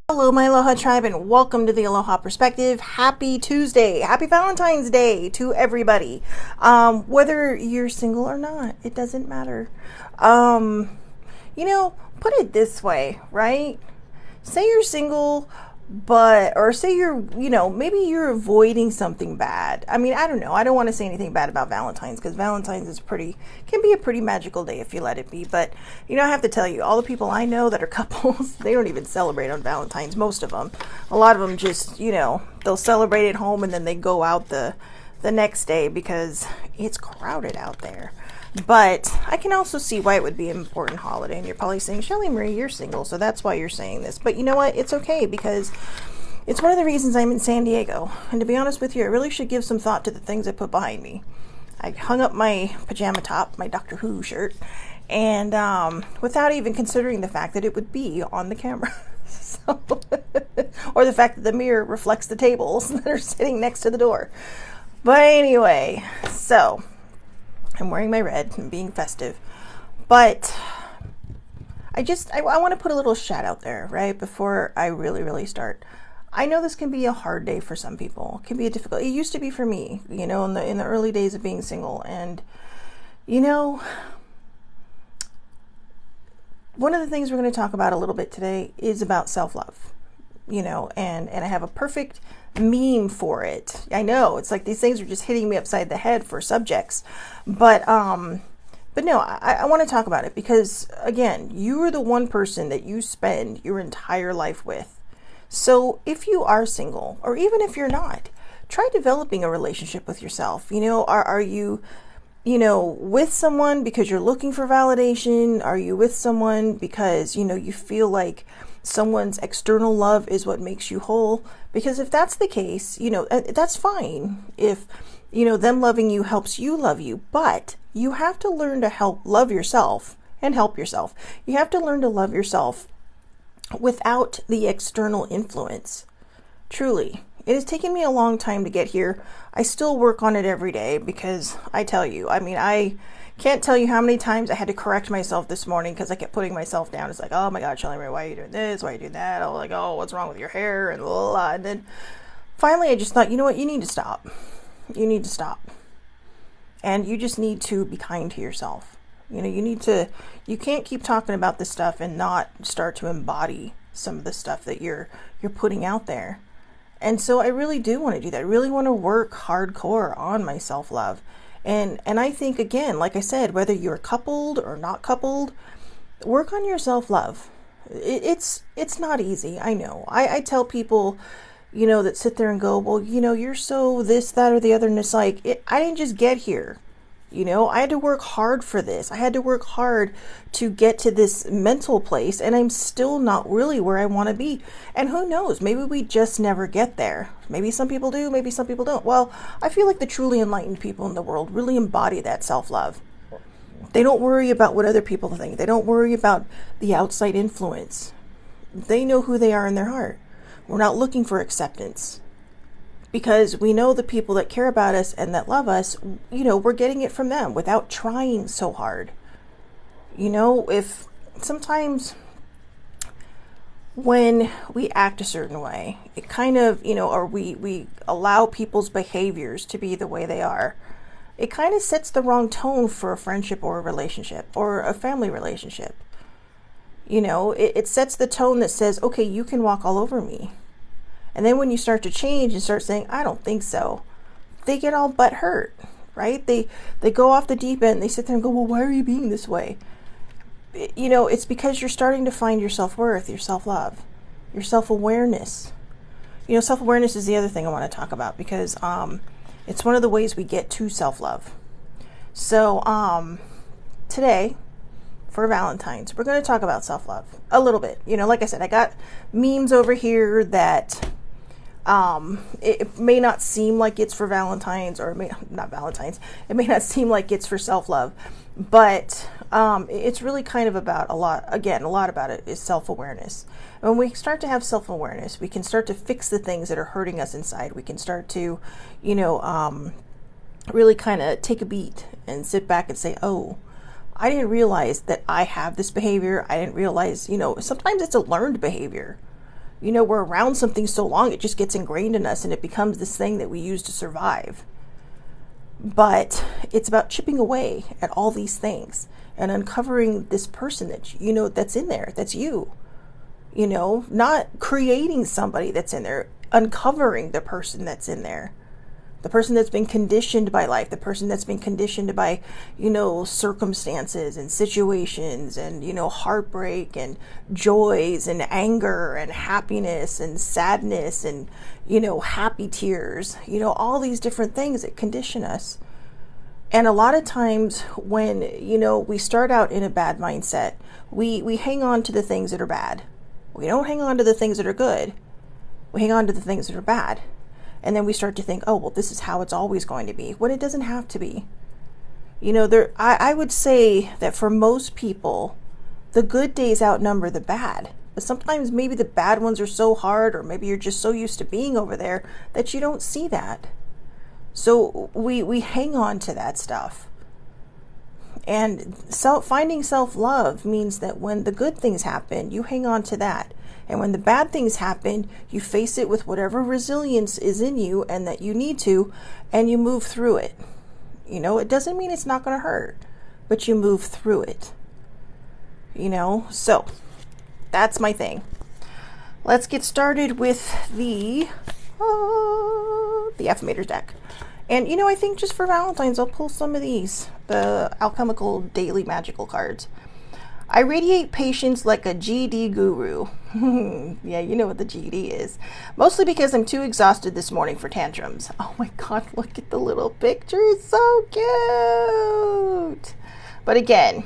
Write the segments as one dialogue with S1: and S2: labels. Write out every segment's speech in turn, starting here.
S1: Hello, my Aloha tribe, and welcome to the Aloha Perspective. Happy Tuesday. Happy Valentine's Day to everybody. Whether you're single or not, it doesn't matter. Put it this way, right? Say you're single, or say maybe you're avoiding something bad. I mean, I don't know. I don't want to say anything bad about Valentine's because Valentine's can be a pretty magical day if you let it be. But, I have to tell you, all the people I know that are couples, they don't even celebrate on Valentine's, most of them. A lot of them just, they'll celebrate at home and then they go out the next day because it's crowded out there. But I can also see why it would be an important holiday. And you're probably saying, Shelly Marie, you're single, so that's why you're saying this. But you know what? It's okay because it's one of the reasons I'm in San Diego. And to be honest with you, I really should give some thought to the things I put behind me. I hung up my pajama top, my Doctor Who shirt, and without even considering the fact that it would be on the camera. Or the fact that the mirror reflects the tables that are sitting next to the door. But anyway, so I'm wearing my red and being festive, but I want to put a little shout out there, right? Before I really start. I know this can be a hard day for some people. It can be it used to be for me, in the early days of being single. And, one of the things we're going to talk about a little bit today is about self-love, and I have a perfect meme for it. I know it's like these things are just hitting me upside the head for subjects, but no, I want to talk about it because again, you are the one person that you spend your entire life with. So if you are single, or even if you're not, try developing a relationship with yourself. Are you with someone because you're looking for validation? Are you with someone because you feel like someone's external love is what makes you whole? Because if that's the case, that's fine. If, them loving you helps you love you, but you have to learn to love yourself and help yourself. You have to learn to love yourself without the external influence. Truly. It has taken me a long time to get here. I still work on it every day because I tell you, I can't tell you how many times I had to correct myself this morning because I kept putting myself down. It's like, oh my God, Shelly Marie, why are you doing this? Why are you doing that? Oh, like, oh, what's wrong with your hair? And blah, blah, blah. And then finally I just thought, you know what? You need to stop. You need to stop. And you just need to be kind to yourself. You can't keep talking about this stuff and not start to embody some of the stuff that you're putting out there. And so I really do want to do that. I really want to work hardcore on my self-love. And I think, again, like I said, whether you're coupled or not coupled, work on your self-love. It's not easy. I know. I tell people, that sit there and go, well, you're so this, that, or the other. And it's like, I didn't just get here. I had to work hard for this. I had to work hard to get to this mental place, and I'm still not really where I want to be. And who knows? Maybe we just never get there. Maybe some people do, maybe some people don't. Well, I feel like the truly enlightened people in the world really embody that self-love. They don't worry about what other people think. They don't worry about the outside influence. They know who they are in their heart. We're not looking for acceptance. Because we know the people that care about us and that love us, we're getting it from them without trying so hard. If sometimes when we act a certain way, it kind of, or we allow people's behaviors to be the way they are, it kind of sets the wrong tone for a friendship or a relationship or a family relationship. It sets the tone that says, okay, you can walk all over me. And then when you start to change and start saying, I don't think so, they get all butt hurt, right? They go off the deep end and they sit there and go, well, why are you being this way? It's because you're starting to find your self-worth, your self-love, your self-awareness. Self-awareness is the other thing I want to talk about because it's one of the ways we get to self-love. So today, for Valentine's, we're going to talk about self-love a little bit. Like I said, I got memes over here that it may not seem like it's for Valentine's, or not Valentine's. It may not seem like it's for self-love, but it's really kind of about a lot about it is self-awareness. And when we start to have self-awareness, we can start to fix the things that are hurting us inside. We can start to, really kind of take a beat and sit back and say, oh, I didn't realize that I have this behavior. I didn't realize, sometimes it's a learned behavior. We're around something so long, it just gets ingrained in us and it becomes this thing that we use to survive. But it's about chipping away at all these things and uncovering this person that, that's in there, that's you. Not creating somebody that's in there, uncovering the person that's in there. The person that's been conditioned by life, the person that's been conditioned by, circumstances and situations and, heartbreak and joys and anger and happiness and sadness and, happy tears, all these different things that condition us. And a lot of times when, we start out in a bad mindset, we hang on to the things that are bad. We don't hang on to the things that are good. We hang on to the things that are bad. And then we start to think, oh, well, this is how it's always going to be, when it doesn't have to be. I would say that for most people, the good days outnumber the bad. But sometimes maybe the bad ones are so hard, or maybe you're just so used to being over there that you don't see that. So we hang on to that stuff. And finding self-love means that when the good things happen, you hang on to that. And when the bad things happen, you face it with whatever resilience is in you and that you need to, and you move through it. It doesn't mean it's not going to hurt, but you move through it. So that's my thing. Let's get started with the Affirmators deck. And, I think just for Valentine's, I'll pull some of these, the Alchemical Daily Magical cards. I radiate patience like a GD guru. Yeah, you know what the GD is. Mostly because I'm too exhausted this morning for tantrums. Oh my God, look at the little picture. It's so cute. But again,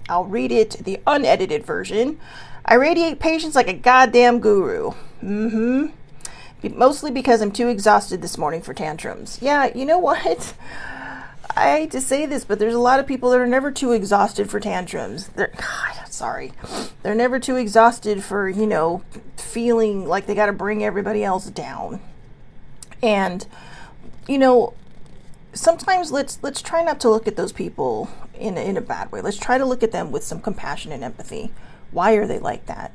S1: I'll read it, the unedited version. I radiate patience like a goddamn guru. Mostly because I'm too exhausted this morning for tantrums. Yeah, you know what? I hate to say this, but there's a lot of people that are never too exhausted for tantrums. They're never too exhausted for, feeling like they got to bring everybody else down. And, sometimes let's try not to look at those people in a bad way. Let's try to look at them with some compassion and empathy. Why are they like that?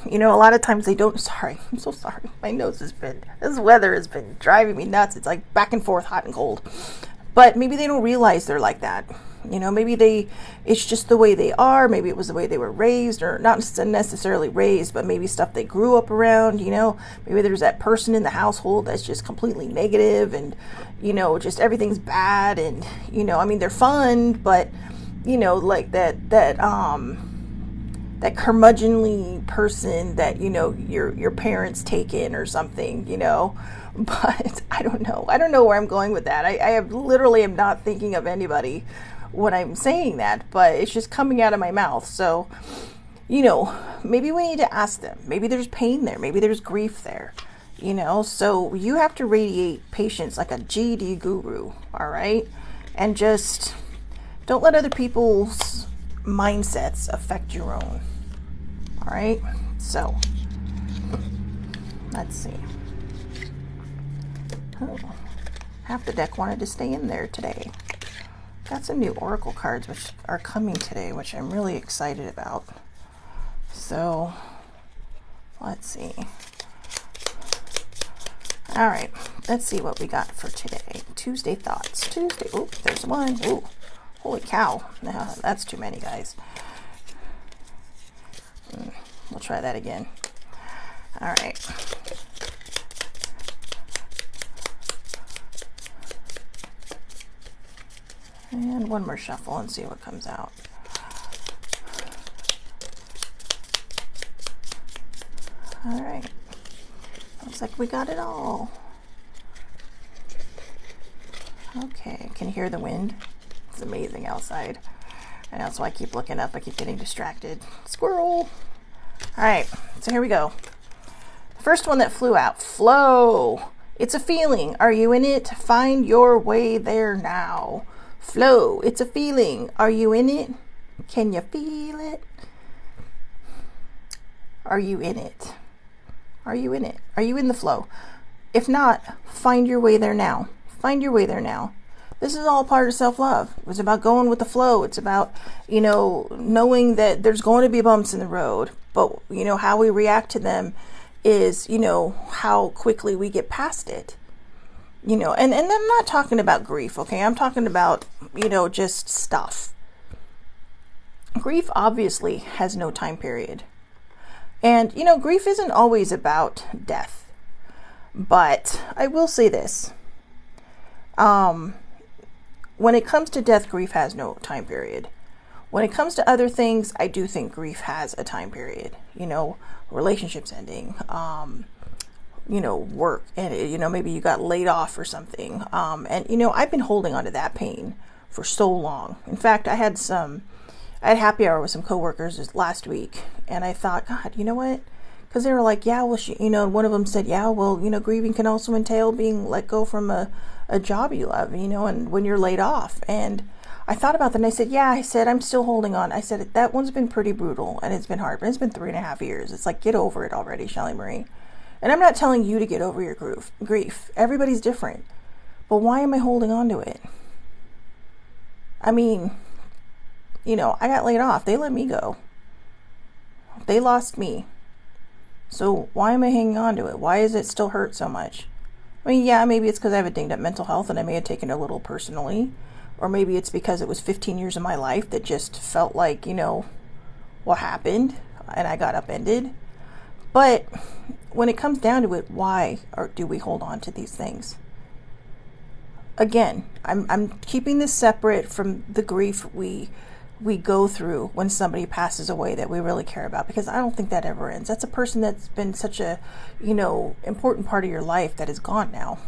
S1: A lot of times they don't. Sorry, I'm so sorry. My nose this weather has been driving me nuts. It's like back and forth, hot and cold. But maybe they don't realize they're like that. Maybe it's just the way they are. Maybe it was the way they were raised, or not necessarily raised, but maybe stuff they grew up around, Maybe there's that person in the household that's just completely negative and, just everything's bad. And, they're fun, but, like that curmudgeonly person that, your parents take in or something, But I don't know where I'm going with that. I literally am not thinking of anybody when I'm saying that, but it's just coming out of my mouth. So, maybe we need to ask them. Maybe there's pain there. Maybe there's grief there. So you have to radiate patience like a GD guru. All right. And just don't let other people's mindsets affect your own. All right. So let's see. Oh, half the deck wanted to stay in there today. Got some new Oracle cards which are coming today, which I'm really excited about. So, let's see. All right, let's see what we got for today. Tuesday thoughts. Tuesday. Oh, there's one. Oh, holy cow. No, that's too many, guys. We'll try that again. All right. And one more shuffle and see what comes out. All right. Looks like we got it all. Okay, can you hear the wind? It's amazing outside. And that's why I keep looking up. I keep getting distracted. Squirrel. All right, so here we go. First one that flew out. Flow. It's a feeling. Are you in it? Find your way there now. Flow. It's a feeling. Are you in it? Can you feel it? Are you in it? Are you in it? Are you in the flow? If not, find your way there now. Find your way there now. This is all part of self-love. It's about going with the flow. It's about, knowing that there's going to be bumps in the road, but, how we react to them is, how quickly we get past it. And I'm not talking about grief, okay? I'm talking about, just stuff. Grief obviously has no time period. And, grief isn't always about death. But I will say this. When it comes to death, grief has no time period. When it comes to other things, I do think grief has a time period. Relationships ending, work, and, maybe you got laid off or something. And, I've been holding on to that pain for so long. In fact, I had happy hour with some coworkers this last week, and I thought, God, you know what? Because they were like, yeah, well, one of them said, yeah, well, grieving can also entail being let go from a job you love, and when you're laid off. And I thought about that, and I said, yeah, I'm still holding on. I said, that one's been pretty brutal, and it's been hard, but it's been 3.5 years. It's like, get over it already, Shelly Marie. And I'm not telling you to get over your grief. Everybody's different. But why am I holding on to it? I mean, I got laid off. They let me go. They lost me. So why am I hanging on to it? Why does it still hurt so much? I mean, yeah, maybe it's because I have a dinged up mental health and I may have taken it a little personally. Or maybe it's because it was 15 years of my life that just felt like, what happened and I got upended. But when it comes down to it, why do we hold on to these things? Again, I'm keeping this separate from the grief we go through when somebody passes away that we really care about, because I don't think that ever ends. That's a person that's been such a, important part of your life that is gone now.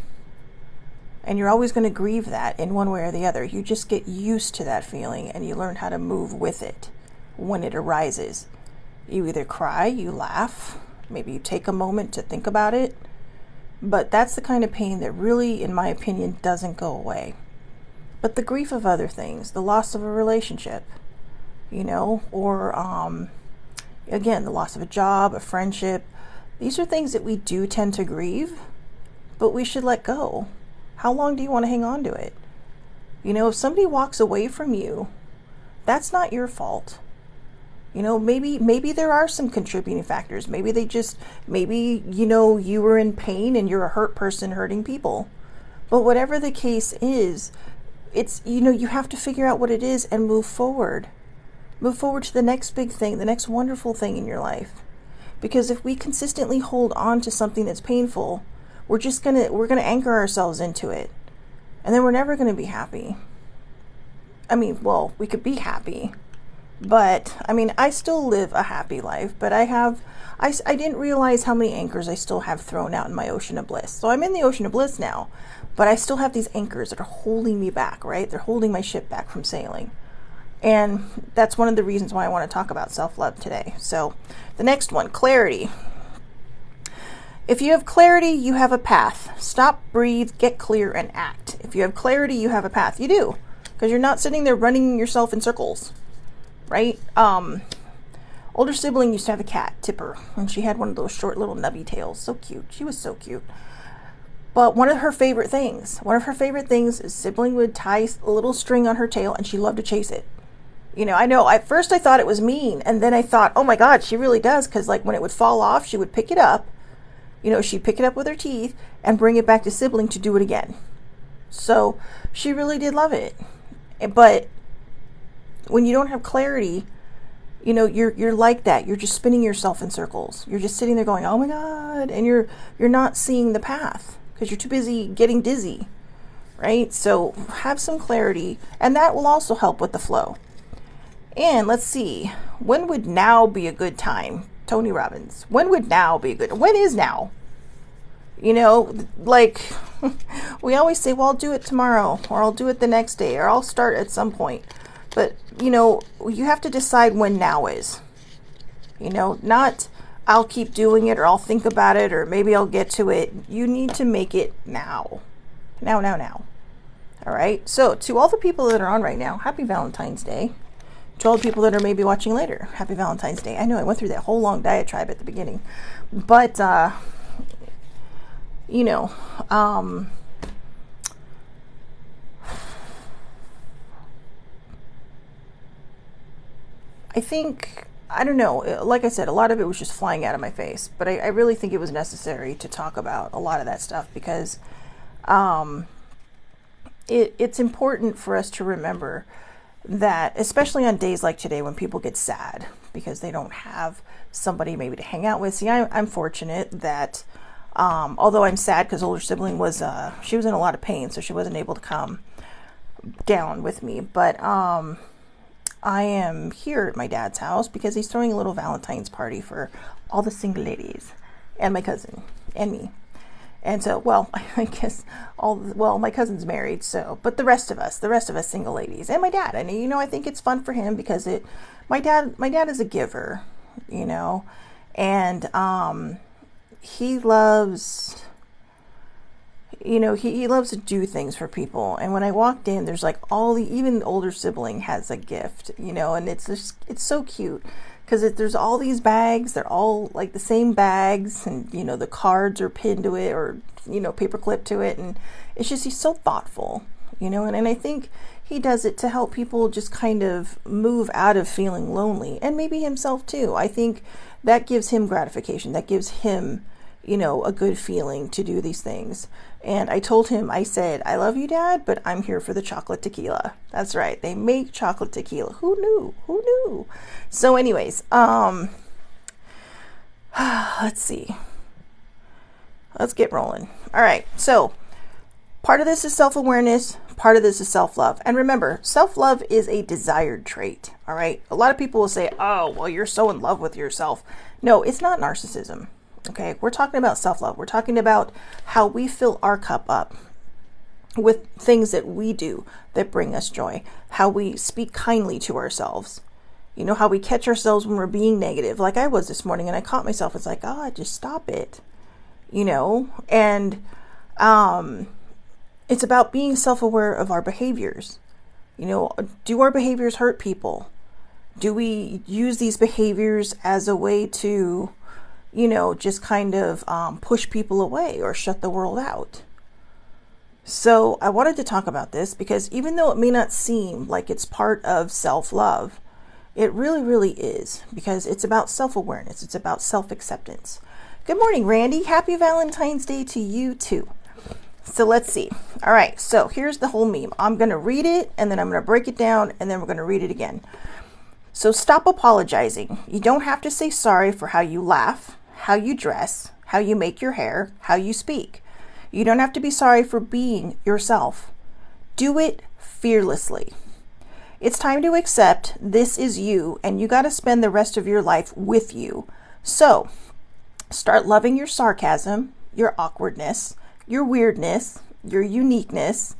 S1: And you're always going to grieve that in one way or the other. You just get used to that feeling and you learn how to move with it when it arises. You either cry, you laugh, maybe you take a moment to think about it. But that's the kind of pain that really, in my opinion, doesn't go away. But the grief of other things, the loss of a relationship, or again, the loss of a job, a friendship, these are things that we do tend to grieve, but we should let go. How long do you want to hang on to it? If somebody walks away from you, that's not your fault. Maybe there are some contributing factors. Maybe you were in pain and you're a hurt person hurting people. But whatever the case is, it's, you have to figure out what it is and move forward. Move forward to the next big thing, the next wonderful thing in your life. Because if we consistently hold on to something that's painful, we're gonna anchor ourselves into it. And then we're never gonna be happy. I mean, well, we could be happy. But, I still live a happy life, but I didn't realize how many anchors I still have thrown out in my ocean of bliss. So I'm in the ocean of bliss now, but I still have these anchors that are holding me back, right? They're holding my ship back from sailing. And that's one of the reasons why I want to talk about self-love today. So the next one, clarity. If you have clarity, you have a path. Stop, breathe, get clear, and act. If you have clarity, you have a path. You do, because you're not sitting there running yourself in circles. Right? Older sibling used to have a cat, Tipper, and she had one of those short little nubby tails. So cute. She was so cute. But one of her favorite things is sibling would tie a little string on her tail and she loved to chase it. I know at first I thought it was mean, and then I thought, oh my God, she really does, because like when it would fall off, she would pick it up. She'd pick it up with her teeth and bring it back to sibling to do it again. So she really did love it. But when you don't have clarity, you're like that. You're just spinning yourself in circles. You're just sitting there going, oh my God, and you're not seeing the path because you're too busy getting dizzy, right? So have some clarity, and that will also help with the flow. And let's see, when would now be a good time? Tony Robbins. When would now be a good? When is now? Like we always say, well, I'll do it tomorrow, or I'll do it the next day, or I'll start at some point. But, you have to decide when now is. Not I'll keep doing it, or I'll think about it, or maybe I'll get to it. You need to make it now. Now. All right? So, to all the people that are on right now, happy Valentine's Day. To all the people that are maybe watching later, happy Valentine's Day. I know I went through that whole long diatribe at the beginning. But, I think I don't know. Like I said, a lot of it was just flying out of my face. But I really think it was necessary to talk about a lot of that stuff because it's important for us to remember that, especially on days like today when people get sad because they don't have somebody maybe to hang out with. See, I'm fortunate that although I'm sad because older sibling was, she was in a lot of pain, so she wasn't able to come down with me. But I am here at my dad's house because he's throwing a little Valentine's party for all the single ladies and my cousin and me. And so, well, I guess my cousin's married, so, but the rest of us single ladies and my dad. And, you know, I think it's fun for him because my dad is a giver, you know, and, he loves, you know, he loves to do things for people. And when I walked in, there's like even the older sibling has a gift, you know, and it's so cute because there's all these bags. They're all like the same bags, and, you know, the cards are pinned to it or, you know, paper clipped to it. And it's just, he's so thoughtful, you know, and I think he does it to help people just kind of move out of feeling lonely, and maybe himself too. I think that gives him gratification. That gives him, you know, a good feeling to do these things. And I told him, I said, I love you, Dad, but I'm here for the chocolate tequila. That's right. They make chocolate tequila. Who knew? Who knew? So anyways, let's see. Let's get rolling. All right. So part of this is self-awareness. Part of this is self-love. And remember, self-love is a desired trait. All right. A lot of people will say, oh, well, you're so in love with yourself. No, it's not narcissism. Okay, we're talking about self-love. We're talking about how we fill our cup up with things that we do that bring us joy, how we speak kindly to ourselves, you know, how we catch ourselves when we're being negative, like I was this morning, and I caught myself. It's like, God, just stop it, you know, and it's about being self-aware of our behaviors. You know, do our behaviors hurt people? Do we use these behaviors as a way to, you know, just kind of push people away or shut the world out? So I wanted to talk about this because even though it may not seem like it's part of self-love, it really, really is, because it's about self-awareness. It's about self-acceptance. Good morning, Randy. Happy Valentine's Day to you too. So let's see. All right. So here's the whole meme. I'm going to read it and then I'm going to break it down and then we're going to read it again. So stop apologizing. You don't have to say sorry for how you laugh, how you dress, how you make your hair, how you speak. You don't have to be sorry for being yourself. Do it fearlessly. It's time to accept this is you, and you got to spend the rest of your life with you. So start loving your sarcasm, your awkwardness, your weirdness, your uniqueness,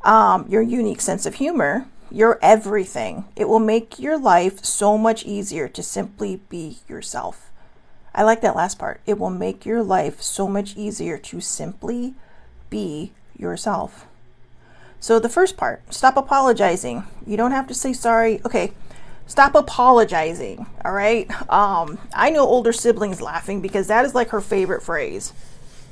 S1: your unique sense of humor, your everything. It will make your life so much easier to simply be yourself. I like that last part. It will make your life so much easier to simply be yourself. So the first part, stop apologizing. You don't have to say sorry. Okay, stop apologizing. All right. I know older siblings laughing because that is like her favorite phrase.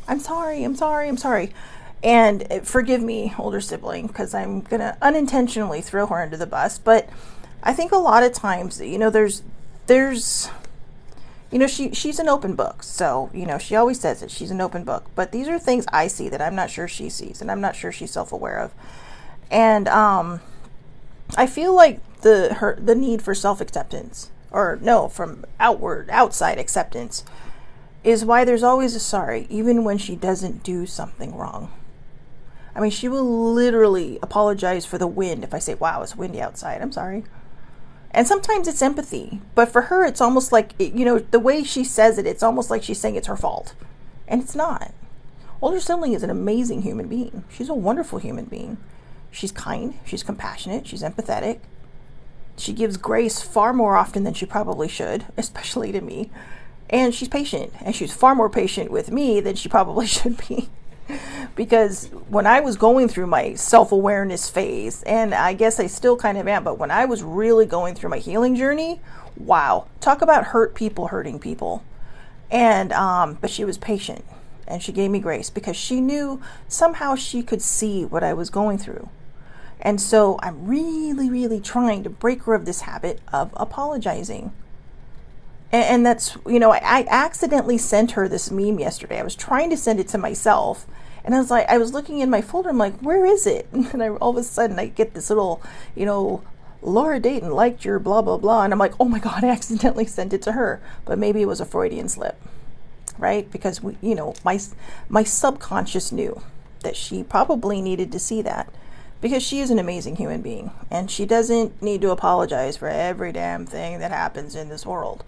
S1: I'm sorry. I'm sorry. I'm sorry. And forgive me, older sibling, because I'm going to unintentionally throw her under the bus. But I think a lot of times, you know, there's, you know, she's an open book. So, you know, she always says it. She's an open book. But these are things I see that I'm not sure she sees and I'm not sure she's self-aware of. And I feel like the need for self-acceptance, or no, from outside acceptance, is why there's always a sorry, even when she doesn't do something wrong. I mean, she will literally apologize for the wind. If I say, wow, it's windy outside, I'm sorry. And sometimes it's empathy. But for her, it's almost like, you know, the way she says it, it's almost like she's saying it's her fault. And it's not. Older sibling is an amazing human being. She's a wonderful human being. She's kind. She's compassionate. She's empathetic. She gives grace far more often than she probably should, especially to me. And she's patient. And she's far more patient with me than she probably should be. Because when I was going through my self-awareness phase, and I guess I still kind of am, but when I was really going through my healing journey, wow, talk about hurt people hurting people. And but she was patient, and she gave me grace because she knew somehow she could see what I was going through. And so I'm really, really trying to break her of this habit of apologizing. And that's, I accidentally sent her this meme yesterday. I was trying to send it to myself. And I was looking in my folder. I'm like, where is it? And all of a sudden I get this little, Laura Dayton liked your blah, blah, blah. And I'm like, oh my God, I accidentally sent it to her. But maybe it was a Freudian slip, right? Because my subconscious knew that she probably needed to see that, because she is an amazing human being and she doesn't need to apologize for every damn thing that happens in this world.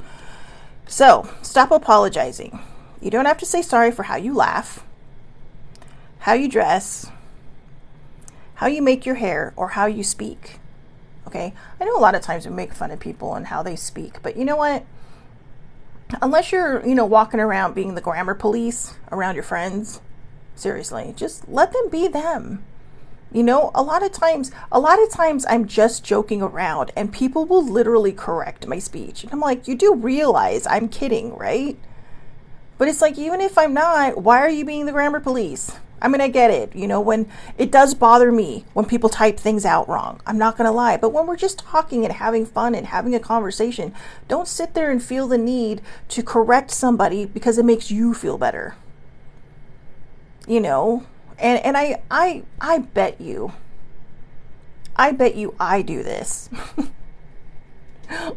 S1: So stop apologizing. You don't have to say sorry for how you laugh, how you dress, how you make your hair, or how you speak. Okay? I know a lot of times we make fun of people and how they speak, but you know what? Unless you're, walking around being the grammar police around your friends, seriously, just let them be them. A lot of times I'm just joking around and people will literally correct my speech. And I'm like, you do realize I'm kidding, right? But it's like, even if I'm not, why are you being the grammar police? I mean, I get it. When it does bother me when people type things out wrong, I'm not going to lie. But when we're just talking and having fun and having a conversation, don't sit there and feel the need to correct somebody because it makes you feel better. And I bet you I do this.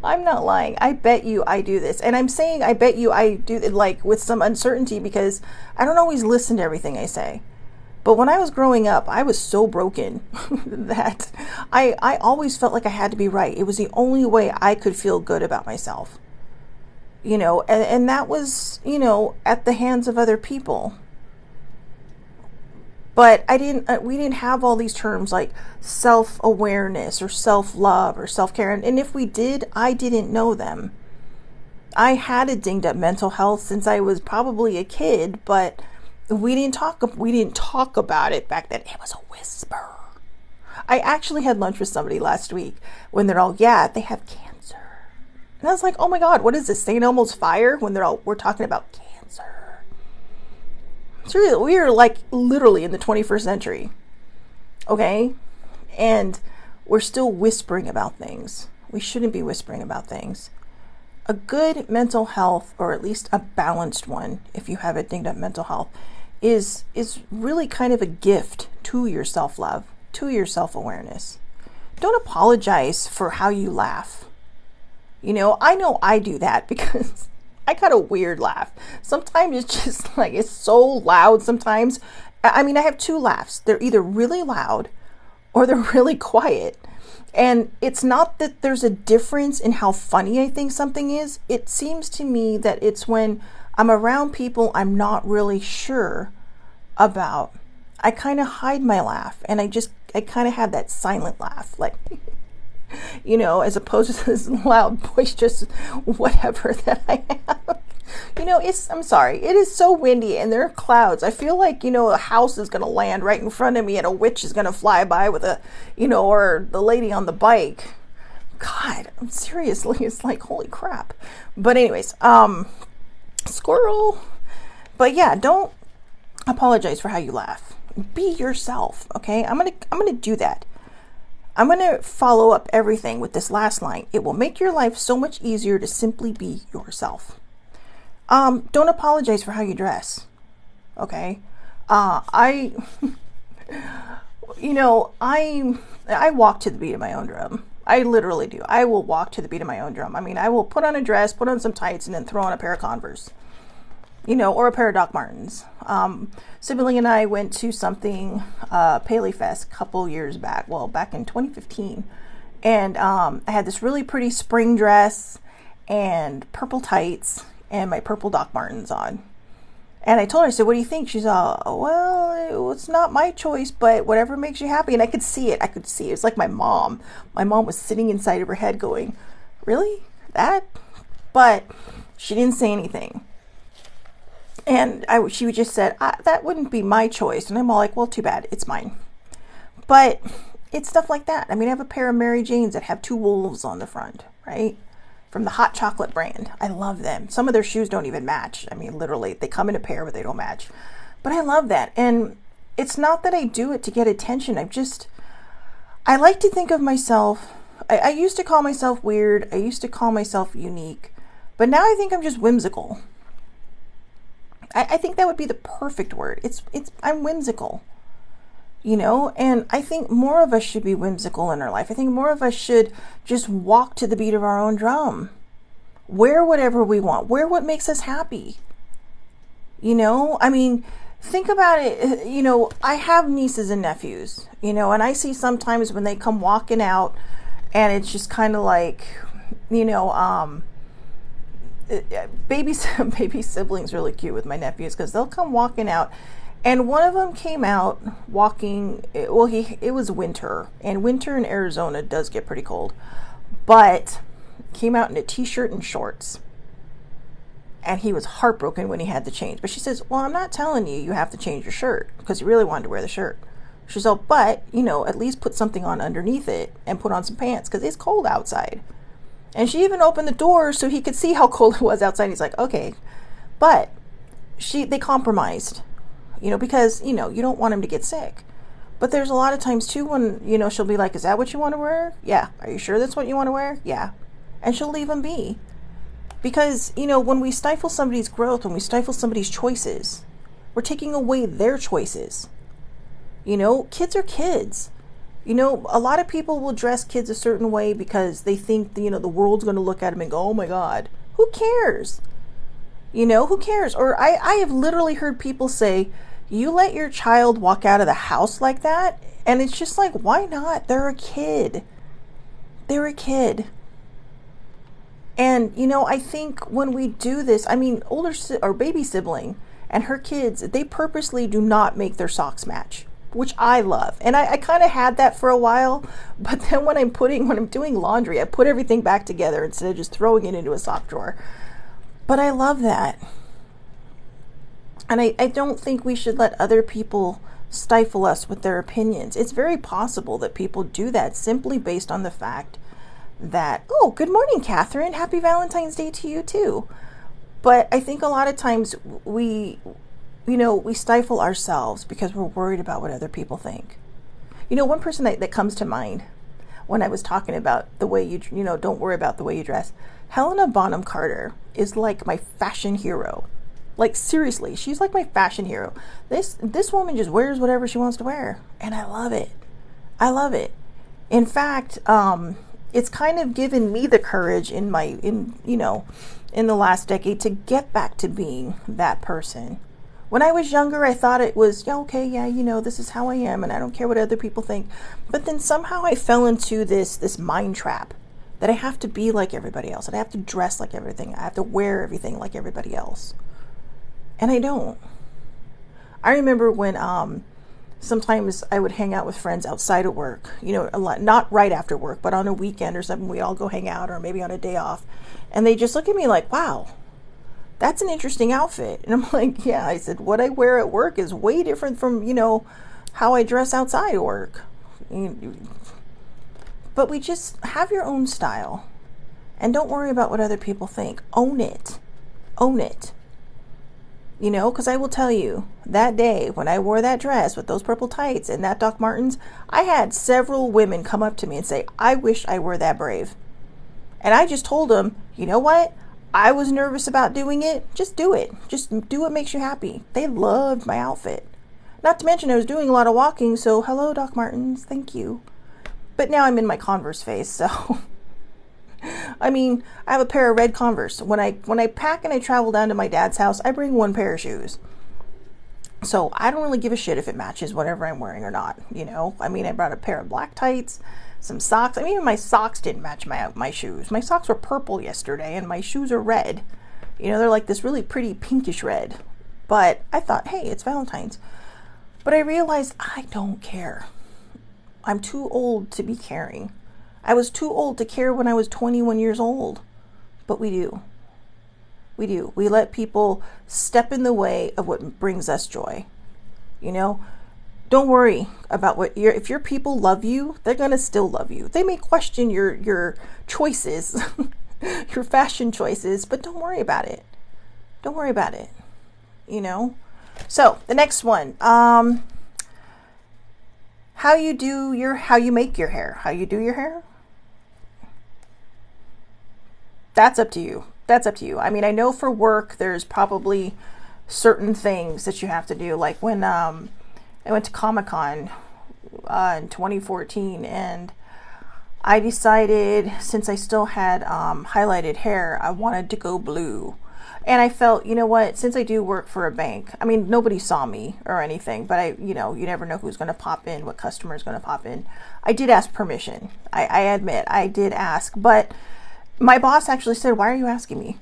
S1: I'm not lying. I bet you I do this. And I'm saying I bet you I do it like with some uncertainty because I don't always listen to everything I say. But when I was growing up, I was so broken that I always felt like I had to be right. It was the only way I could feel good about myself. And that was, at the hands of other people. But we didn't have all these terms like self-awareness or self-love or self-care. And if we did, I didn't know them. I had a dinged up mental health since I was probably a kid, but we didn't talk about it back then. It was a whisper. I actually had lunch with somebody last week when they're all, yeah, they have cancer. And I was like, oh my God, what is this? St. Elmo's fire? When we're talking about cancer. Seriously, we are like literally in the 21st century. Okay? And we're still whispering about things. We shouldn't be whispering about things. A good mental health, or at least a balanced one, if you have a dinged up mental health, is really kind of a gift to your self-love, to your self-awareness. Don't apologize for how you laugh. I know I do that because I got a weird laugh. Sometimes it's just like, it's so loud sometimes. I mean, I have two laughs. They're either really loud or they're really quiet. And it's not that there's a difference in how funny I think something is. It seems to me that it's when I'm around people I'm not really sure about. I kind of hide my laugh and I kind of have that silent laugh. Like, as opposed to this loud, boisterous whatever that I have. I'm sorry, it is so windy and there are clouds. I feel like, a house is going to land right in front of me and a witch is going to fly by with or the lady on the bike. God, seriously, it's like, holy crap. But anyways, squirrel. But yeah, don't apologize for how you laugh. Be yourself, okay? I'm going to do that. I'm going to follow up everything with this last line. It will make your life so much easier to simply be yourself. Don't apologize for how you dress. Okay. I walk to the beat of my own drum. I literally do. I will walk to the beat of my own drum. I mean, I will put on a dress, put on some tights, and then throw on a pair of Converse, or a pair of Doc Martens. Sibling and I went to something, Paley Fest a couple years back. Well, back in 2015. And, I had this really pretty spring dress and purple tights and my purple Doc Martens on. And I told her, I said, what do you think? She's all, well, it's not my choice, but whatever makes you happy. And I could see it. It was like my mom. My mom was sitting inside of her head going, really? That? But she didn't say anything. And she just said, that wouldn't be my choice. And I'm all like, well, too bad. It's mine. But it's stuff like that. I mean, I have a pair of Mary Janes that have two wolves on the front, right? From the hot chocolate brand. I love them. Some of their shoes don't even match. I mean, literally, they come in a pair, but they don't match. But I love that. And it's not that I do it to get attention. I like to think of myself, I used to call myself weird. I used to call myself unique. But now I think I'm just whimsical. I think that would be the perfect word. I'm whimsical, you know, and I think more of us should be whimsical in our life. I think more of us should just walk to the beat of our own drum, wear whatever we want, wear what makes us happy. You know, I mean, think about it. You know, I have nieces and nephews, you know, and I see sometimes when they come walking out and it's just kind of like, you know, baby siblings really cute with my nephews, because they'll come walking out, and one of them came out walking. Well, it was winter, and winter in Arizona does get pretty cold, but came out in a t-shirt and shorts, and he was heartbroken when he had to change. But she says, well, I'm not telling you have to change your shirt, because he really wanted to wear the shirt. She said, but you know, at least put something on underneath it and put on some pants, because it's cold outside. And she even opened the door so he could see how cold it was outside. He's like, okay. But they compromised, you know, because, you know, you don't want him to get sick. But there's a lot of times too when, you know, she'll be like, is that what you want to wear? Yeah. Are you sure that's what you want to wear? Yeah. And she'll leave him be. Because, you know, when we stifle somebody's growth, when we stifle somebody's choices, we're taking away their choices. You know, kids are kids. You know, a lot of people will dress kids a certain way because they think, you know, the world's going to look at them and go, oh my God, who cares? You know, who cares? Or I have literally heard people say, you let your child walk out of the house like that? And it's just like, why not? They're a kid. They're a kid. And, you know, I think when we do this, I mean, older or baby sibling and her kids, they purposely do not make their socks match, which I love. And I kind of had that for a while, but then when I'm doing laundry, I put everything back together instead of just throwing it into a sock drawer. But I love that. And I don't think we should let other people stifle us with their opinions. It's very possible that people do that simply based on the fact that, oh, good morning, Catherine. Happy Valentine's Day to you too. But I think a lot of times we stifle ourselves because we're worried about what other people think. You know, one person that comes to mind when I was talking about the way you don't worry about the way you dress. Helena Bonham Carter is like my fashion hero. Like, seriously, she's like my fashion hero. This woman just wears whatever she wants to wear, and I love it. I love it. In fact, it's kind of given me the courage in the last decade to get back to being that person. When I was younger, I thought it was, this is how I am, and I don't care what other people think. But then somehow I fell into this mind trap that I have to be like everybody else, and I have to dress like everything. I have to wear everything like everybody else. And I don't. I remember when sometimes I would hang out with friends outside of work, you know, a lot, not right after work, but on a weekend or something, we all go hang out, or maybe on a day off. And they just look at me like, wow, that's an interesting outfit. And I'm like, yeah, I said, what I wear at work is way different from, you know, how I dress outside of work. But we just have your own style and don't worry about what other people think. Own it. Own it. You know, because I will tell you, that day when I wore that dress with those purple tights and that Doc Martens, I had several women come up to me and say, I wish I were that brave. And I just told them, you know what? I was nervous about doing it. Just do it. Just do what makes you happy. They loved my outfit. Not to mention I was doing a lot of walking, so hello, Doc Martens. Thank you. But now I'm in my Converse phase, so... I mean, I have a pair of red Converse. When I pack and I travel down to my dad's house, I bring one pair of shoes. So I don't really give a shit if it matches whatever I'm wearing or not, you know? I mean, I brought a pair of black tights, some socks. I mean, even my socks didn't match my shoes. My socks were purple yesterday and my shoes are red. You know, they're like this really pretty pinkish red. But I thought, hey, it's Valentine's. But I realized I don't care. I'm too old to be caring. I was too old to care when I was 21 years old. But we do. We do. We let people step in the way of what brings us joy. You know, don't worry about if your people love you, they're going to still love you. They may question your choices, your fashion choices, but don't worry about it. Don't worry about it. You know? So the next one, how you make your hair, how you do your hair. That's up to you. That's up to you. I mean, I know for work, there's probably certain things that you have to do. Like when I went to Comic-Con in 2014, and I decided, since I still had highlighted hair, I wanted to go blue. And I felt, you know what, since I do work for a bank, I mean, nobody saw me or anything, but you never know who's going to pop in, what customer is going to pop in. I did ask permission. I admit, I did ask, but my boss actually said, why are you asking me?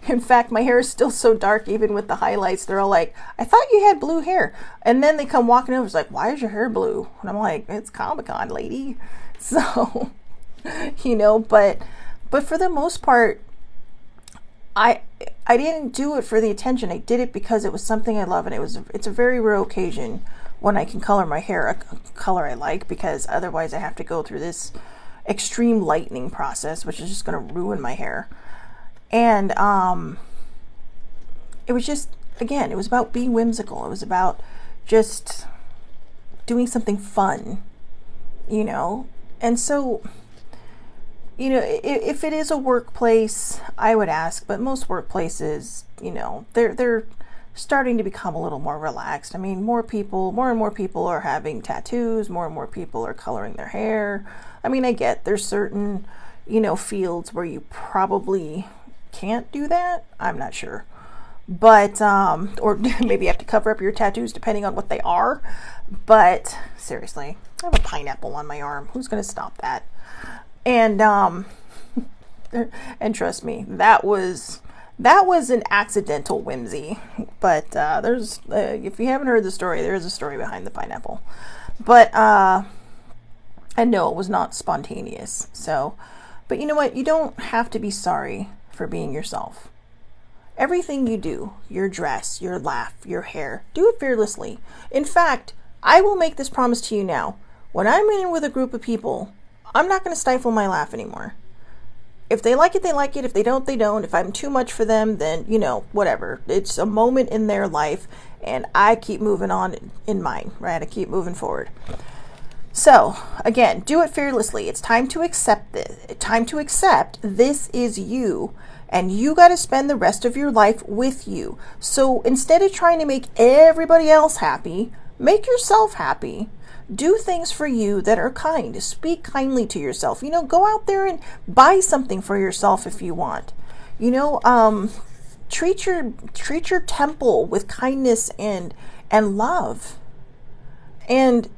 S1: In fact, my hair is still so dark, even with the highlights. They're all like, I thought you had blue hair. And then they come walking over, it's like, why is your hair blue? And I'm like, it's Comic-Con, lady. So, but for the most part, I didn't do it for the attention. I did it because it was something I love, and it's a very rare occasion when I can color my hair a color I like, because otherwise I have to go through this extreme lightening process, which is just going to ruin my hair. And it was just, again, it was about being whimsical. It was about just doing something fun, and so, if it is a workplace, I would ask, but most workplaces, they're starting to become a little more relaxed. I mean, more and more people are having tattoos, more and more people are coloring their hair. I mean, I get there's certain, fields where you probably can't do that. I'm not sure. But, or maybe you have to cover up your tattoos depending on what they are. But seriously, I have a pineapple on my arm. Who's going to stop that? And, and trust me, that was an accidental whimsy. But, if you haven't heard the story, there is a story behind the pineapple. But, and no, it was not spontaneous. So, but you know what? You don't have to be sorry for being yourself. Everything you do, your dress, your laugh, your hair, do it fearlessly. In fact, I will make this promise to you now. When I'm in with a group of people, I'm not going to stifle my laugh anymore. If they like it, they like it. If they don't, they don't. If I'm too much for them, then, whatever. It's a moment in their life, and I keep moving on in mine, right? I keep moving forward. So, again, do it fearlessly. It's time to accept this. Time to accept this is you, and you got to spend the rest of your life with you. So instead of trying to make everybody else happy, make yourself happy. Do things for you that are kind. Speak kindly to yourself. Go out there and buy something for yourself if you want. Treat your temple with kindness and love. And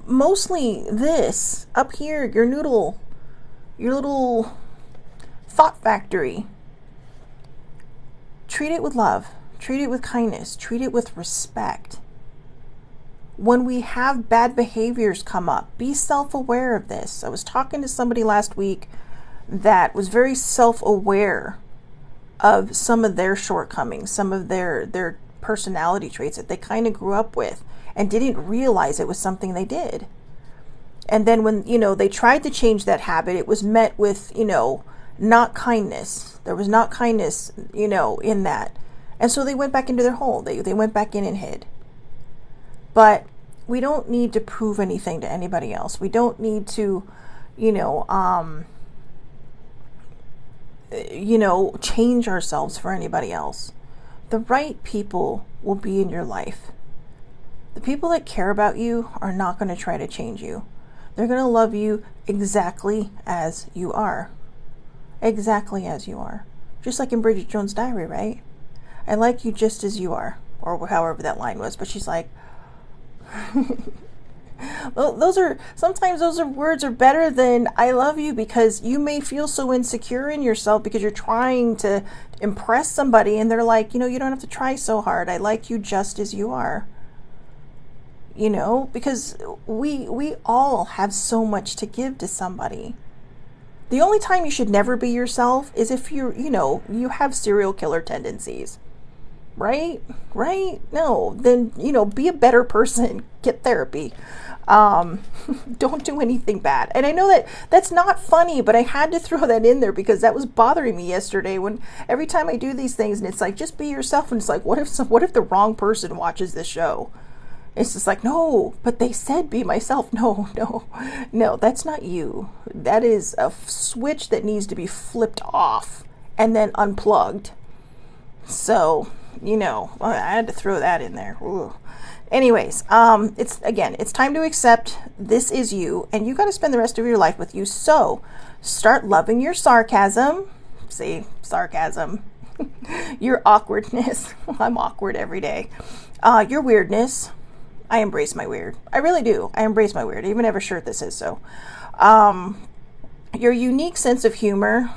S1: mostly this up here, your little thought factory. Treat it with love. Treat it with kindness. Treat it with respect. When we have bad behaviors come up, be self-aware of this. I was talking to somebody last week that was very self-aware of some of their shortcomings, some of their personality traits that they kind of grew up with and didn't realize it was something they did. And then when, they tried to change that habit, it was met with, not kindness. There was not kindness, in that. And so they went back into their hole. They went back in and hid. But we don't need to prove anything to anybody else. We don't need to, change ourselves for anybody else. The right people will be in your life. The people that care about you are not going to try to change you. They're going to love you exactly as you are. Exactly as you are. Just like in Bridget Jones' Diary, right? I like you just as you are. Or however that line was. But she's like, well, sometimes those words are better than I love you, because you may feel so insecure in yourself because you're trying to impress somebody and they're like, you don't have to try so hard. I like you just as you are. Because we all have so much to give to somebody. The only time you should never be yourself is if you have serial killer tendencies. Right? No, then, be a better person, get therapy. Don't do anything bad. And I know that that's not funny, but I had to throw that in there because that was bothering me yesterday when every time I do these things and it's like, just be yourself. And it's like, what if the wrong person watches this show? It's just like, no, but they said be myself. No, no, no, that's not you. That is a switch that needs to be flipped off and then unplugged. So, I had to throw that in there. Ooh. Anyways, it's time to accept this is you, and you got to spend the rest of your life with you. So start loving your sarcasm. See, sarcasm. Your awkwardness. I'm awkward every day. Your weirdness. I embrace my weird. I really do. I embrace my weird. I even have a shirt that says so. Your unique sense of humor.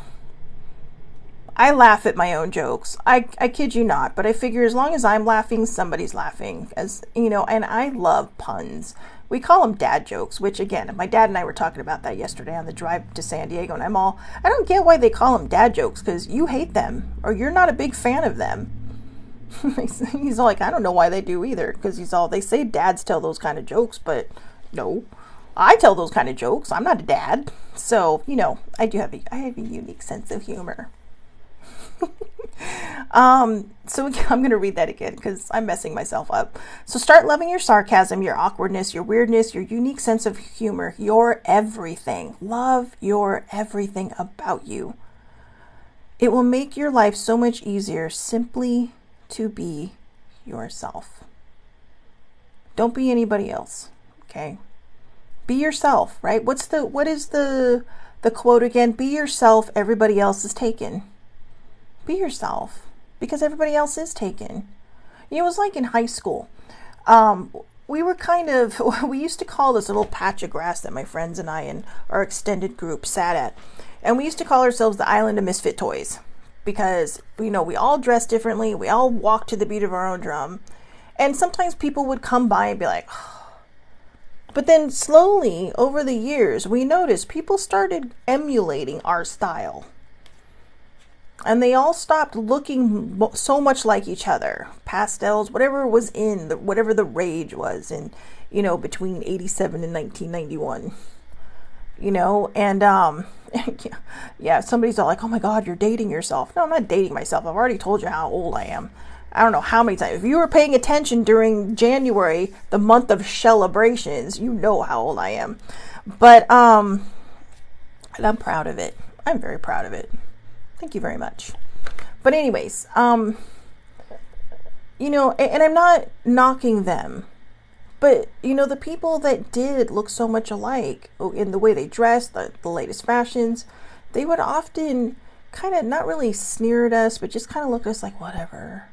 S1: I laugh at my own jokes. I kid you not, but I figure as long as I'm laughing, somebody's laughing. And I love puns. We call them dad jokes, which again, my dad and I were talking about that yesterday on the drive to San Diego, and I don't get why they call them dad jokes, because you hate them, or you're not a big fan of them. He's all like, I don't know why they do either, because they say dads tell those kind of jokes, but no, I tell those kind of jokes. I'm not a dad. So, I have a unique sense of humor. So I'm going to read that again because I'm messing myself up. So start loving your sarcasm, your awkwardness, your weirdness, your unique sense of humor, your everything. Love your everything about you. It will make your life so much easier simply to be yourself. Don't be anybody else. Okay. Be yourself, right? What is the quote again? Be yourself. Everybody else is taken. Be yourself, because everybody else is taken. It was like in high school. We used to call this little patch of grass that my friends and I and our extended group sat at. And we used to call ourselves the Island of Misfit Toys, because, we all dress differently. We all walk to the beat of our own drum. And sometimes people would come by and be like, oh. But then slowly over the years, we noticed people started emulating our style. And they all stopped looking so much like each other. Pastels, whatever was whatever the rage was in, between 87 and 1991. And yeah, somebody's all like, oh my God, you're dating yourself. No, I'm not dating myself. I've already told you how old I am. I don't know how many times. If you were paying attention during January, the month of celebrations, you know how old I am. But, and I'm proud of it. I'm very proud of it. Thank you very much. But anyways, and I'm not knocking them, but, the people that did look so much alike in the way they dressed, the latest fashions, they would often kind of not really sneer at us, but just kind of look at us like, whatever.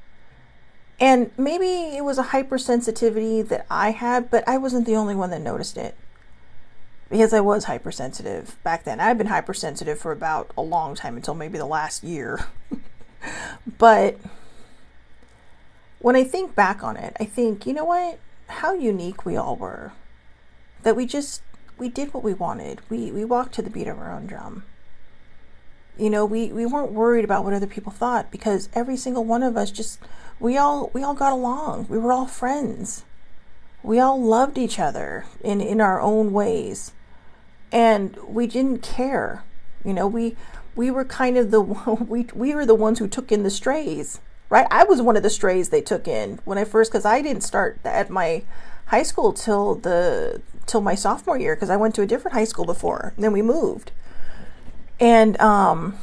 S1: And maybe it was a hypersensitivity that I had, but I wasn't the only one that noticed it. Because I was hypersensitive back then. I've been hypersensitive for about a long time, until maybe the last year. But when I think back on it, I think, you know what? How unique we all were. That we did what we wanted. We walked to the beat of our own drum. We weren't worried about what other people thought, because every single one of us we all got along. We were all friends. We all loved each other in our own ways. And we didn't care. We were kind of we were the ones who took in the strays, right? I was one of the strays they took in because I didn't start at my high school till my sophomore year, because I went to a different high school before. And then we moved. And for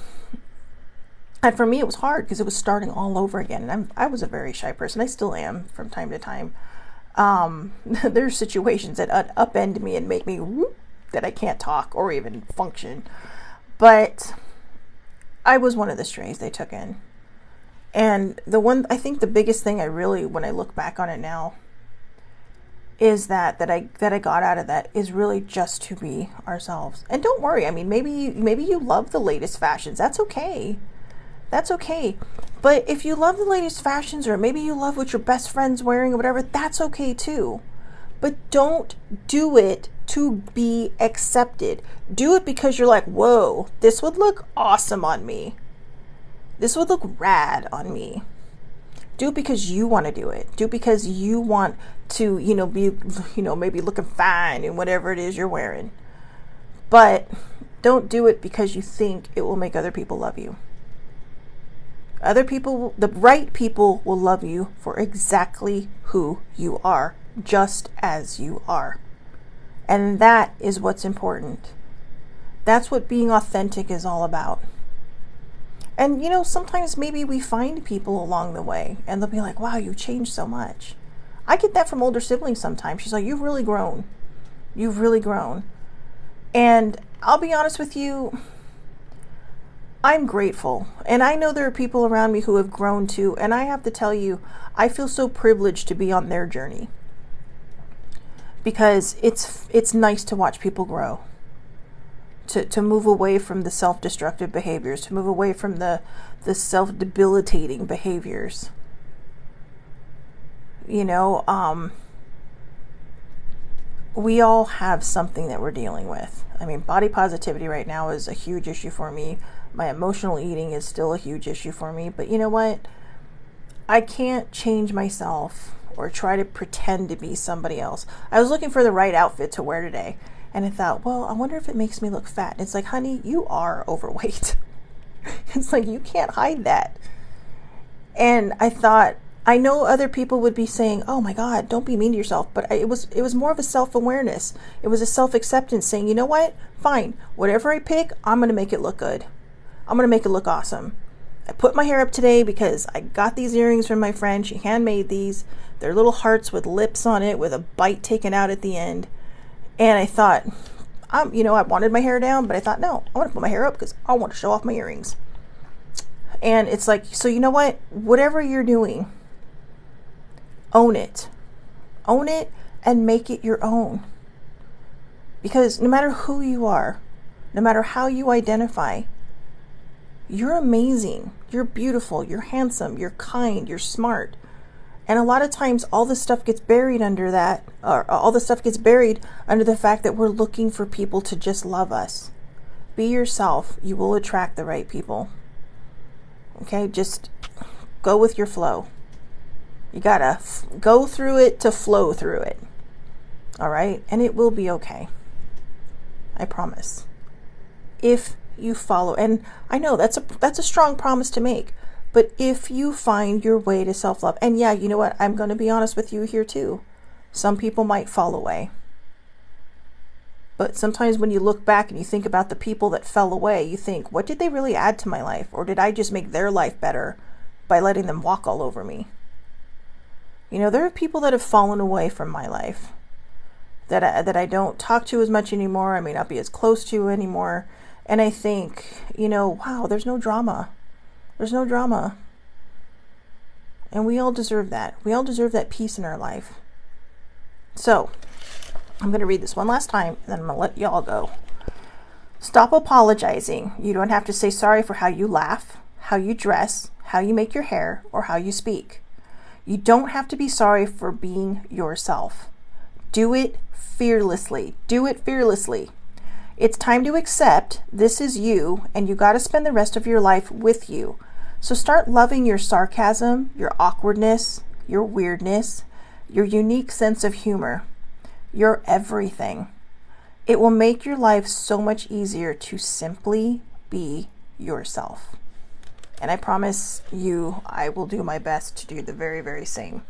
S1: me it was hard, because it was starting all over again. And I was a very shy person. I still am from time to time. There's situations that upend me and make me whoop, that I can't talk or even function. But I was one of the strays they took in. And I think the biggest thing when I look back on it now, is that I got out of that is really just to be ourselves. And don't worry, maybe you love the latest fashions. That's okay. That's okay. But if you love the latest fashions, or maybe you love what your best friend's wearing or whatever, that's okay too. But don't do it to be accepted. Do it because you're like, whoa, this would look awesome on me. This would look rad on me. Do it because you want to do it. Do it because you want to, be, maybe looking fine in whatever it is you're wearing. But don't do it because you think it will make other people love you. Other people, the right people, will love you for exactly who you are just as you are. And that is what's important. That's what being authentic is all about. And sometimes maybe we find people along the way and they'll be like, wow, you changed so much. I get that from older siblings sometimes. She's like, you've really grown. You've really grown. And I'll be honest with you, I'm grateful. And I know there are people around me who have grown too. And I have to tell you, I feel so privileged to be on their journey. Because it's nice to watch people grow. To move away from the self-destructive behaviors, to move away from the self-debilitating behaviors. We all have something that we're dealing with. I mean, body positivity right now is a huge issue for me. My emotional eating is still a huge issue for me. But you know what? I can't change myself or try to pretend to be somebody else. I was looking for the right outfit to wear today. And I thought, well, I wonder if it makes me look fat. And it's like, honey, you are overweight. It's like, you can't hide that. And I thought, I know other people would be saying, oh my God, don't be mean to yourself. But it was more of a self-awareness. It was a self-acceptance saying, you know what? Fine. Whatever I pick, I'm going to make it look good. I'm going to make it look awesome. I put my hair up today because I got these earrings from my friend. She handmade these. They're little hearts with lips on it with a bite taken out at the end. And I thought, I wanted my hair down, but I thought, no, I want to put my hair up because I want to show off my earrings. And it's like, so you know what? Whatever you're doing, own it. Own it and make it your own. Because no matter who you are, no matter how you identify, you're amazing. You're beautiful. You're handsome. You're kind. You're smart. And a lot of times all this stuff gets buried under that, or all the stuff gets buried under the fact that we're looking for people to just love us. Be yourself. You will attract the right people. Okay? Just go with your flow. You gotta go through it to flow through it. All right? And it will be okay. I promise. If you follow, and I know that's a strong promise to make. But if you find your way to self-love, and yeah, you know what? I'm going to be honest with you here too. Some people might fall away. But sometimes when you look back and you think about the people that fell away, you think, what did they really add to my life? Or did I just make their life better by letting them walk all over me? There are people that have fallen away from my life that I don't talk to as much anymore. I may not be as close to anymore. And I think, wow, there's no drama. There's no drama. And we all deserve that. We all deserve that peace in our life. So, I'm going to read this one last time, and then I'm going to let y'all go. Stop apologizing. You don't have to say sorry for how you laugh, how you dress, how you make your hair, or how you speak. You don't have to be sorry for being yourself. Do it fearlessly. Do it fearlessly. It's time to accept this is you, and you got to spend the rest of your life with you. So start loving your sarcasm, your awkwardness, your weirdness, your unique sense of humor. You're everything. It will make your life so much easier to simply be yourself. And I promise you, I will do my best to do the very, very same.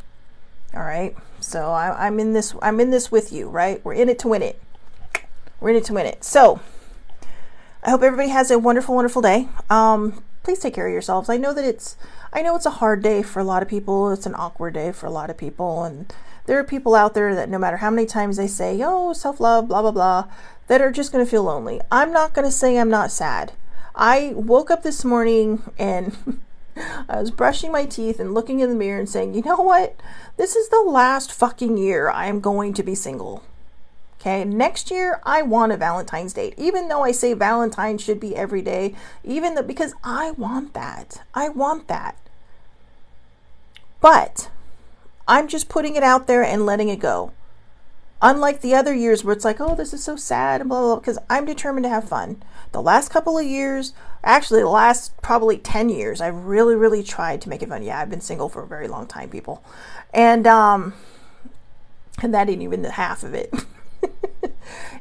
S1: All right. So I'm in this with you, right? We're in it to win it. We're in it to win it. So I hope everybody has a wonderful, wonderful day. Please take care of yourselves. I know it's a hard day for a lot of people. It's an awkward day for a lot of people. And there are people out there that no matter how many times they say, oh, self-love, blah, blah, blah, that are just going to feel lonely. I'm not going to say I'm not sad. I woke up this morning and I was brushing my teeth and looking in the mirror and saying, you know what? This is the last fucking year I am going to be single. Okay, next year I want a Valentine's date, even though I say Valentine should be every day, because I want that. I want that. But I'm just putting it out there and letting it go. Unlike the other years where it's like, oh, this is so sad and blah, blah, blah, because I'm determined to have fun. The last couple of years, actually the last probably 10 years, I've really, really tried to make it fun. Yeah, I've been single for a very long time, people. And that ain't even the half of it.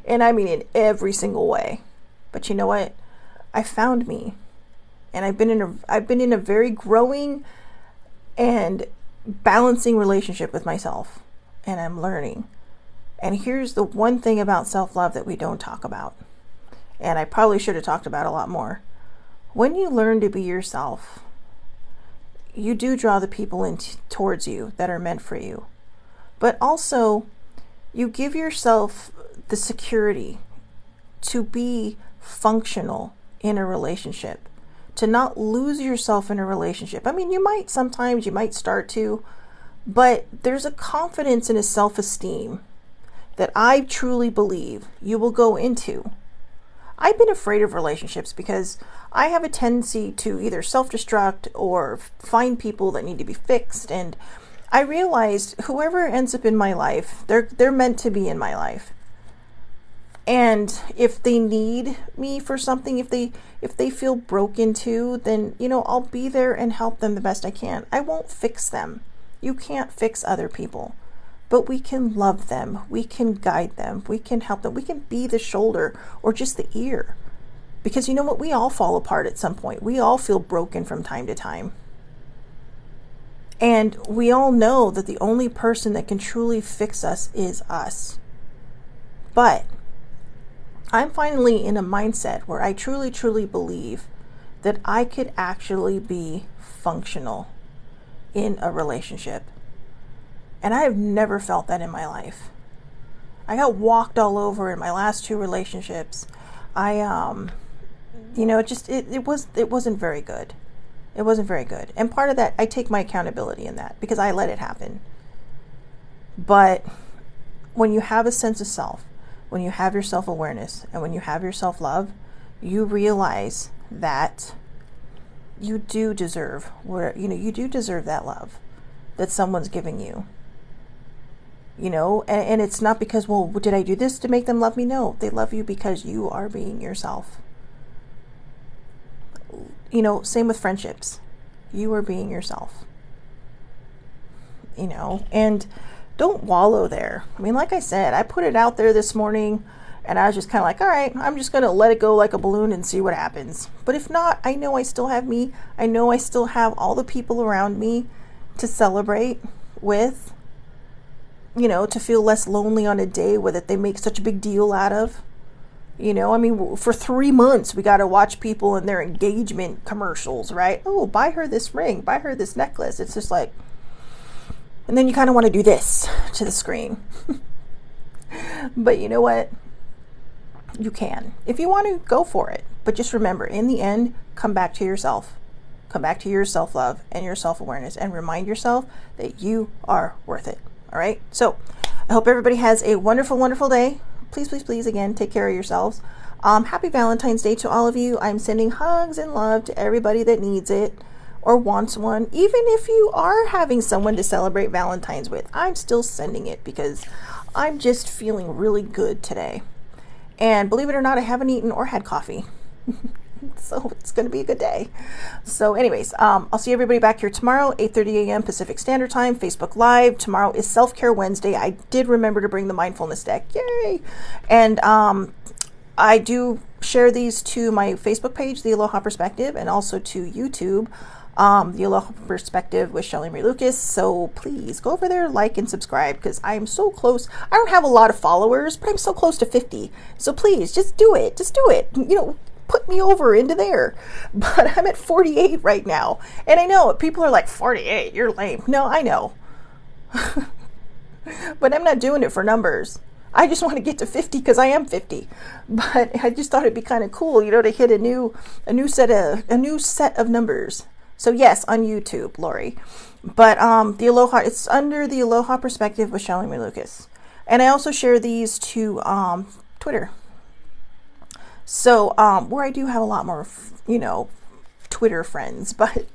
S1: And I mean in every single way. But you know what? I found me. And I've been in a very growing and balancing relationship with myself. and I'm learning. And here's the one thing about self-love that we don't talk about, and I probably should have talked about a lot more. When you learn to be yourself, you do draw the people in towards you that are meant for you. But also, you give yourself the security to be functional in a relationship, to not lose yourself in a relationship. I mean, you might start to, but there's a confidence and a self-esteem that I truly believe you will go into. I've been afraid of relationships because I have a tendency to either self-destruct or find people that need to be fixed. And I realized whoever ends up in my life, they're meant to be in my life. And if they need me for something, if they feel broken too, then, I'll be there and help them the best I can. I won't fix them. You can't fix other people, but we can love them. We can guide them. We can help them. We can be the shoulder or just the ear, because you know what? We all fall apart at some point. We all feel broken from time to time. And we all know that the only person that can truly fix us is us. But I'm finally in a mindset where I truly, truly believe that I could actually be functional in a relationship. And I have never felt that in my life. I got walked all over in my last 2 relationships. It wasn't very good. It wasn't very good. And part of that, I take my accountability in that because I let it happen. But when you have a sense of self, when you have your self-awareness, and when you have your self-love, you realize that you do deserve that love that someone's giving you. And it's not because, well, did I do this to make them love me? No, they love you because you are being yourself. Same with friendships. You are being yourself. And don't wallow there. I mean, like I said, I put it out there this morning and I was just kind of like, all right, I'm just going to let it go like a balloon and see what happens. But if not, I know I still have me. I know I still have all the people around me to celebrate with, to feel less lonely on a day that they make such a big deal out of. For 3 months, we got to watch people in their engagement commercials, right? Oh, buy her this ring, buy her this necklace. It's just like, and then you kind of want to do this to the screen. But you know what? You can. If you want to, go for it. But just remember, in the end, come back to yourself. Come back to your self-love and your self-awareness and remind yourself that you are worth it. All right? So I hope everybody has a wonderful, wonderful day. Please, please, please, again, take care of yourselves. Happy Valentine's Day to all of you. I'm sending hugs and love to everybody that needs it or wants one. Even if you are having someone to celebrate Valentine's with, I'm still sending it because I'm just feeling really good today. And believe it or not, I haven't eaten or had coffee. So it's going to be a good day. So anyways, I'll see everybody back here tomorrow, 8:30 a.m. Pacific Standard Time, Facebook Live. Tomorrow is Self-Care Wednesday. I did remember to bring the mindfulness deck. Yay! And I do share these to my Facebook page, The Aloha Perspective, and also to YouTube, The Aloha Perspective with Shelly Marie Lucas. So please go over there, like and subscribe, because I am so close. I don't have a lot of followers, but I'm so close to 50. So please, just do it. Just do it. Put me over into there. But I'm at 48 right now. And I know people are like, 48, you're lame. No, I know. But I'm not doing it for numbers. I just want to get to 50 because I am 50. But I just thought it'd be kind of cool, to hit a new set of numbers. So yes, on YouTube, Lori. But the Aloha, it's under the Aloha Perspective with Shelly Marie Lucas. And I also share these to Twitter. So, where I do have a lot more, Twitter friends, but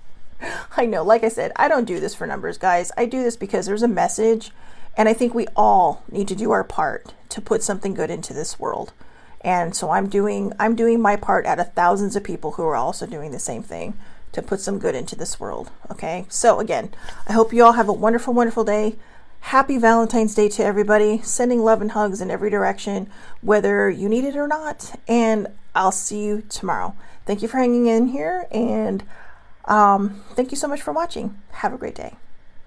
S1: I know, like I said, I don't do this for numbers, guys. I do this because there's a message, and I think we all need to do our part to put something good into this world. And so I'm doing my part out of thousands of people who are also doing the same thing to put some good into this world. Okay. So again, I hope you all have a wonderful, wonderful day. Happy Valentine's Day to everybody. Sending love and hugs in every direction, whether you need it or not. And I'll see you tomorrow. Thank you for hanging in here. And thank you so much for watching. Have a great day.